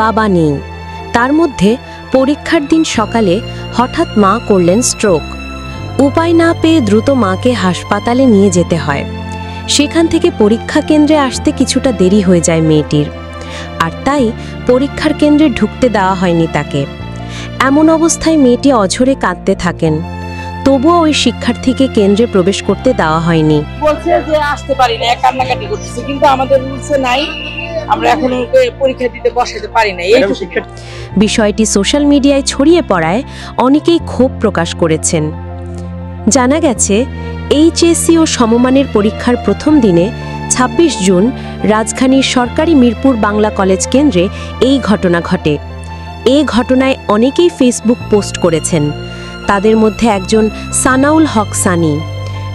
বাবা নেই। তার মধ্যে পরীক্ষার দিন সকালে হঠাৎ মা করলেন স্ট্রোক। উপায় না পেয়ে দ্রুত মাকে হাসপাতালে নিয়ে যেতে হয়। সেখান থেকে পরীক্ষা কেন্দ্রে আসতে কিছুটা দেরি হয়ে যায় মেয়েটির, আর তাই পরীক্ষার কেন্দ্রে ঢুকতে দেওয়া হয়নি তাকে। এমন অবস্থায় মেয়েটি অঝরে কাঁদতে থাকেন। তবুও ওই শিক্ষার্থীকে কেন্দ্রে প্রবেশ করতে দেওয়া হয়নি। বলছে যে আসতে পারি না, কান্নাকাটি করতেছে, কিন্তু আমাদের রুলসে নাই, আমরা এখন পরীক্ষা দিতে বসাতে পারি না। বিষয়টি সোশ্যাল মিডিয়ায় ছড়িয়ে পড়ায় অনেকেই ক্ষোভ প্রকাশ করেছেন। জানা গেছে, এইচএসসি ও সমমানের পরীক্ষার প্রথম দিনে ২৬ জুন রাজধানীর সরকারি মিরপুর বাংলা কলেজ কেন্দ্রে এই ঘটনা ঘটে। এই ঘটনায় অনেকেই ফেসবুক পোস্ট করেছেন। তাদের মধ্যে একজন সানাউল হক সানি।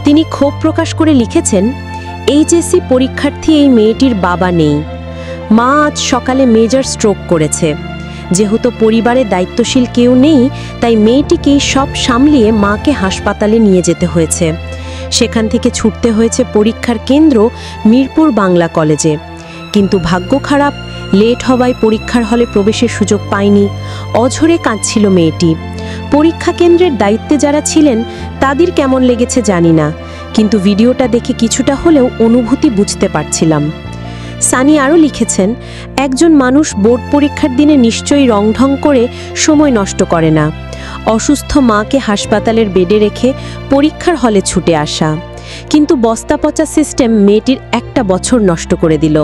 তিনি ক্ষোভ প্রকাশ করে লিখেছেন, এইচএসসি পরীক্ষার্থী এই মেয়েটির বাবা নেই। মা আজ সকালে মেজর স্ট্রোক করেছে। যেহেতু পরিবারে দায়িত্বশীল কেউ নেই, তাই মেয়েটিকেই সব সামলিয়ে মাকে হাসপাতালে নিয়ে যেতে হয়েছে। সেখান থেকে ছুটতে হয়েছে পরীক্ষার কেন্দ্র মিরপুর বাংলা কলেজে। কিন্তু ভাগ্য খারাপ, লেট হওয়ায় পরীক্ষার হলে প্রবেশের সুযোগ পায়নি। অঝরে কাঁদছিল মেয়েটি। পরীক্ষা কেন্দ্রের দায়িত্বে যারা ছিলেন তাদের কেমন লেগেছে জানি না, কিন্তু ভিডিওটা দেখে কিছুটা হলেও অনুভূতি বুঝতে পারছিলাম। সানি আরও লিখেছেন, একজন মানুষ বোর্ড পরীক্ষার দিনে নিশ্চয়ই রংঢং করে সময় নষ্ট করে না। অসুস্থ মাকে হাসপাতালের বেডে রেখে পরীক্ষার হলে ছুটে আসা, কিন্তু বস্তাপচা সিস্টেম মেয়েটির একটা বছর নষ্ট করে দিল।